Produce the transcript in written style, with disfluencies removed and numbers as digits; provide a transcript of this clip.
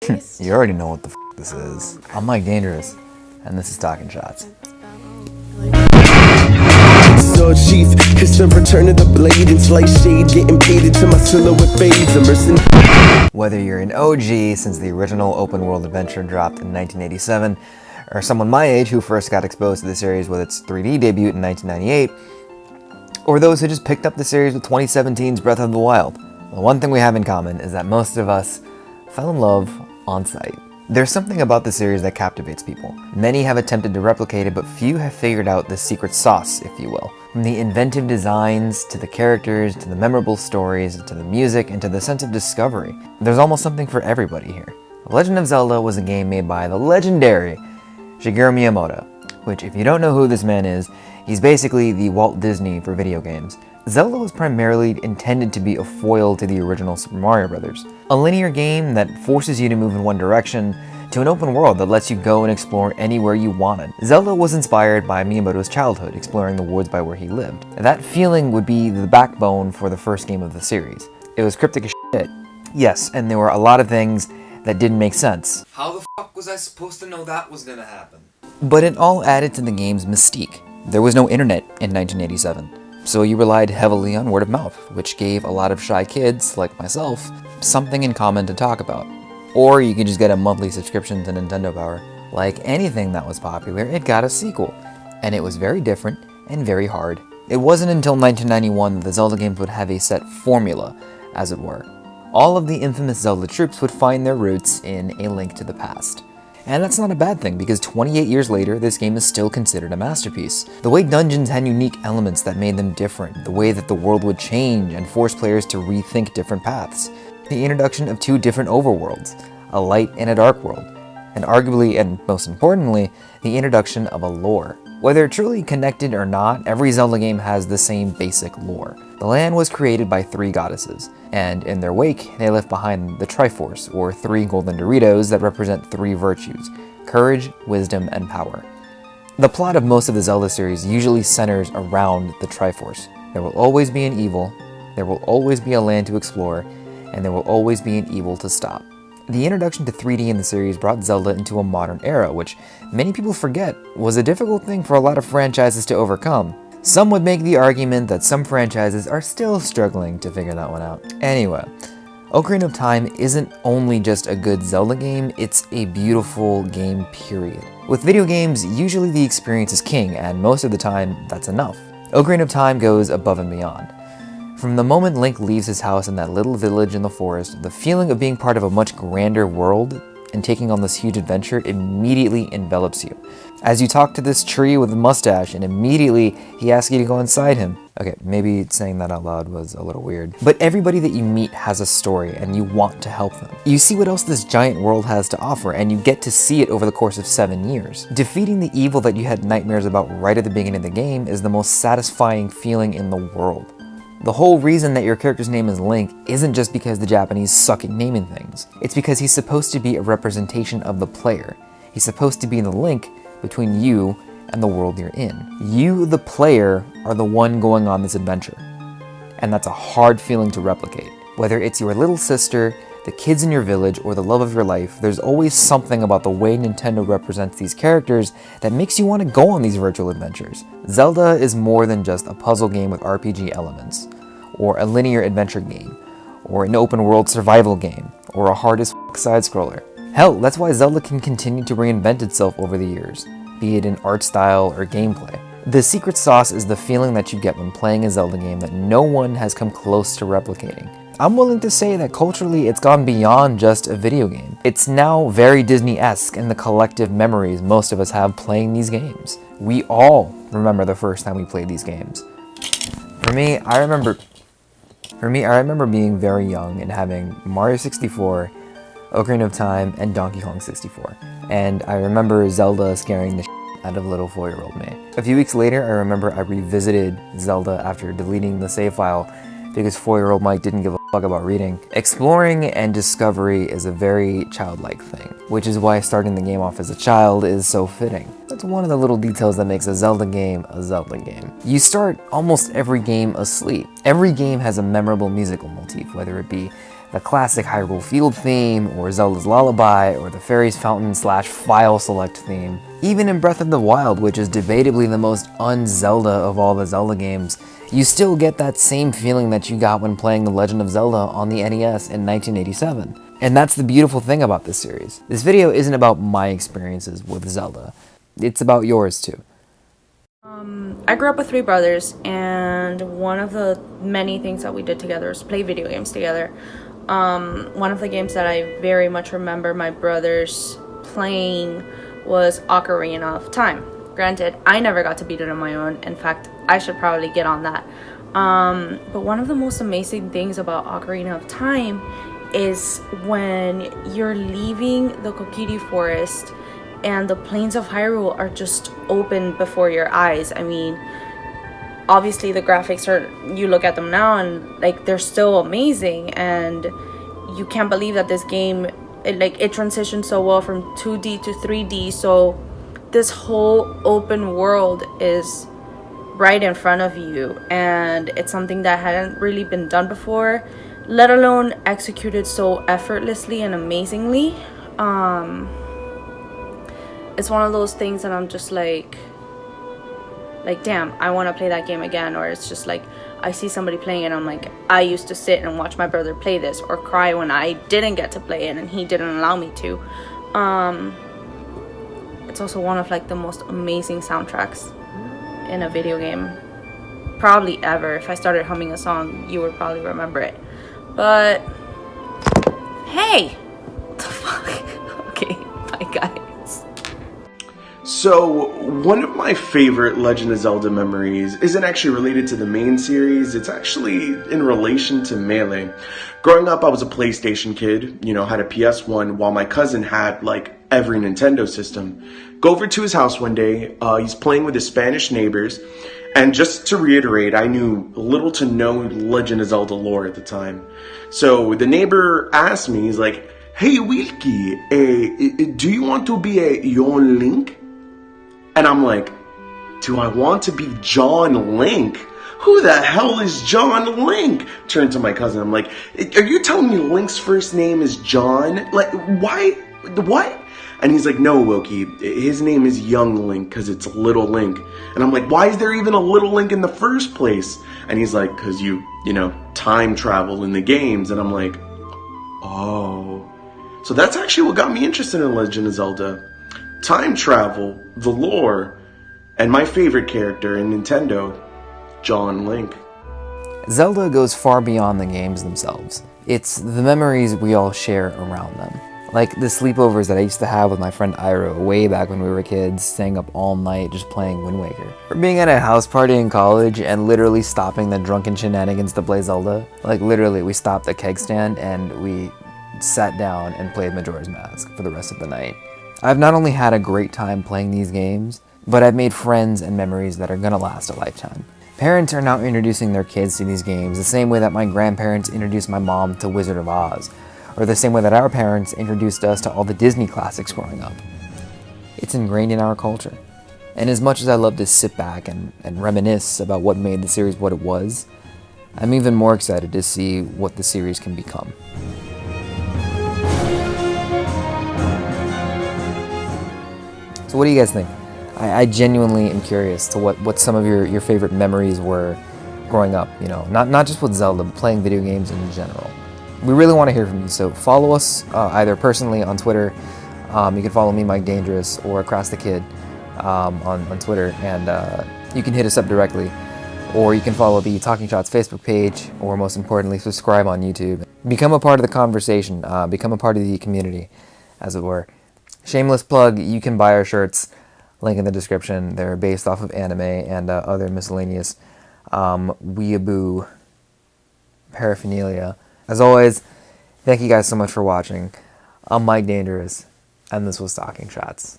You already know what the f this is. I'm Mike Dangerous, and this is Talking Shots. Sword sheath, it's the return of the blade and slice shade, getting paid until my silhouette fades. Immersing. Whether you're an OG since the original open world adventure dropped in 1987, or someone my age who first got exposed to the series with its 3D debut in 1998, or those who just picked up the series with 2017's Breath of the Wild, the one thing we have in common is that most of us fell in love on sight. There's something about the series that captivates people. Many have attempted to replicate it, but few have figured out the secret sauce, if you will. From the inventive designs, to the characters, to the memorable stories, to the music, and to the sense of discovery. There's almost something for everybody here. Legend of Zelda was a game made by the legendary Shigeru Miyamoto, which, if you don't know who this man is, he's basically the Walt Disney for video games. Zelda was primarily intended to be a foil to the original Super Mario Bros. A linear game that forces you to move in one direction, to an open world that lets you go and explore anywhere you wanted. Zelda was inspired by Miyamoto's childhood, exploring the woods by where he lived. That feeling would be the backbone for the first game of the series. It was cryptic as shit. Yes, and there were a lot of things that didn't make sense. How the fuck was I supposed to know that was gonna happen? But it all added to the game's mystique. There was no internet in 1987. So you relied heavily on word of mouth, which gave a lot of shy kids, like myself, something in common to talk about. Or you could just get a monthly subscription to Nintendo Power. Like anything that was popular, it got a sequel. And it was very different and very hard. It wasn't until 1991 that the Zelda games would have a set formula, as it were. All of the infamous Zelda troops would find their roots in A Link to the Past. And that's not a bad thing, because 28 years later, this game is still considered a masterpiece. The way dungeons had unique elements that made them different, the way that the world would change and force players to rethink different paths. The introduction of two different overworlds, a light and a dark world. And arguably, and most importantly, the introduction of a lore. Whether truly connected or not, every Zelda game has the same basic lore. The land was created by three goddesses, and in their wake, they left behind the Triforce, or three golden Doritos that represent three virtues: courage, wisdom, and power. The plot of most of the Zelda series usually centers around the Triforce. There will always be an evil, there will always be a land to explore, and there will always be an evil to stop. The introduction to 3D in the series brought Zelda into a modern era, which many people forget was a difficult thing for a lot of franchises to overcome. Some would make the argument that some franchises are still struggling to figure that one out. Anyway, Ocarina of Time isn't only just a good Zelda game, it's a beautiful game, period. With video games, usually the experience is king, and most of the time, that's enough. Ocarina of Time goes above and beyond. From the moment Link leaves his house in that little village in the forest, the feeling of being part of a much grander world and taking on this huge adventure immediately envelops you. As you talk to this tree with a mustache, and immediately he asks you to go inside him. Okay, maybe saying that out loud was a little weird. But everybody that you meet has a story, and you want to help them. You see what else this giant world has to offer, and you get to see it over the course of 7 years. Defeating the evil that you had nightmares about right at the beginning of the game is the most satisfying feeling in the world. The whole reason that your character's name is Link isn't just because the Japanese suck at naming things. It's because he's supposed to be a representation of the player. He's supposed to be the link between you and the world you're in. You, the player, are the one going on this adventure. And that's a hard feeling to replicate. Whether it's your little sister, the kids in your village, or the love of your life, there's always something about the way Nintendo represents these characters that makes you want to go on these virtual adventures. Zelda is more than just a puzzle game with RPG elements, or a linear adventure game, or an open world survival game, or a hard as f*** side-scroller. Hell, that's why Zelda can continue to reinvent itself over the years, be it in art style or gameplay. The secret sauce is the feeling that you get when playing a Zelda game that no one has come close to replicating. I'm willing to say that culturally it's gone beyond just a video game. It's now very Disney-esque in the collective memories most of us have playing these games. We all remember the first time we played these games. For me, I remember being very young and having Mario 64, Ocarina of Time, and Donkey Kong 64. And I remember Zelda scaring the shit out of little 4-year-old me. A few weeks later, I remember I revisited Zelda after deleting the save file because 4-year-old Mike didn't give a fuck about reading. Exploring and discovery is a very childlike thing, which is why starting the game off as a child is so fitting. That's one of the little details that makes a Zelda game a Zelda game. You start almost every game asleep. Every game has a memorable musical motif, whether it be the classic Hyrule Field theme, or Zelda's Lullaby, or the Fairy's Fountain / File Select theme. Even in Breath of the Wild, which is debatably the most un-Zelda of all the Zelda games, you still get that same feeling that you got when playing The Legend of Zelda on the NES in 1987. And that's the beautiful thing about this series. This video isn't about my experiences with Zelda. It's about yours too. I grew up with 3 brothers, and one of the many things that we did together was play video games together. One of the games that I very much remember my brothers playing was Ocarina of Time. Granted, I never got to beat it on my own. In fact, I should probably get on that. But one of the most amazing things about Ocarina of Time is when you're leaving the Kokiri Forest and the plains of Hyrule are just open before your eyes. I mean, obviously the graphics are, you look at them now and like they're still amazing, and you can't believe that this game, it transitioned so well from 2D to 3D. So this whole open world is right in front of you, and it's something that hadn't really been done before, let alone executed so effortlessly and amazingly. It's one of those things that I'm just like damn, I want to play that game again. Or it's just like I see somebody playing it and I'm like, I used to sit and watch my brother play this, or cry when I didn't get to play it and he didn't allow me to. It's also one of like the most amazing soundtracks in a video game probably ever. If I started humming a song, you would probably remember it. But hey, what the fuck? Okay, bye guys. So, one of my favorite Legend of Zelda memories isn't actually related to the main series, it's actually in relation to Melee. Growing up, I was a PlayStation kid, had a PS1, while my cousin had, like, every Nintendo system. Go over to his house one day, he's playing with his Spanish neighbors, and just to reiterate, I knew little to no Legend of Zelda lore at the time. So, the neighbor asked me, he's like, "Hey Wilkie, do you want to be a young Link?" And I'm like, do I want to be John Link? Who the hell is John Link? Turn to my cousin, I'm like, are you telling me Link's first name is John? Like, why? What? And he's like, no, Wilkie, his name is Young Link because it's Little Link. And I'm like, why is there even a Little Link in the first place? And he's like, because you time travel in the games. And I'm like, oh. So that's actually what got me interested in Legend of Zelda. Time travel, the lore, and my favorite character in Nintendo, John Link. Zelda goes far beyond the games themselves. It's the memories we all share around them. Like the sleepovers that I used to have with my friend Ira way back when we were kids, staying up all night just playing Wind Waker. Or being at a house party in college and literally stopping the drunken shenanigans to play Zelda. Like literally, we stopped the keg stand and we sat down and played Majora's Mask for the rest of the night. I've not only had a great time playing these games, but I've made friends and memories that are gonna last a lifetime. Parents are now introducing their kids to these games the same way that my grandparents introduced my mom to Wizard of Oz, or the same way that our parents introduced us to all the Disney classics growing up. It's ingrained in our culture. And as much as I love to sit back and reminisce about what made the series what it was, I'm even more excited to see what the series can become. So what do you guys think? I genuinely am curious to what some of your favorite memories were growing up, not just with Zelda, but playing video games in general. We really want to hear from you, so follow us either personally on Twitter. You can follow me, Mike Dangerous, or Across the Kid on Twitter, and you can hit us up directly. Or you can follow the Talking Shots Facebook page, or most importantly, subscribe on YouTube. Become a part of the conversation, become a part of the community, as it were. Shameless plug, you can buy our shirts, link in the description. They're based off of anime and other miscellaneous weeaboo paraphernalia. As always, thank you guys so much for watching. I'm Mike Dangerous, and this was Talking Shots.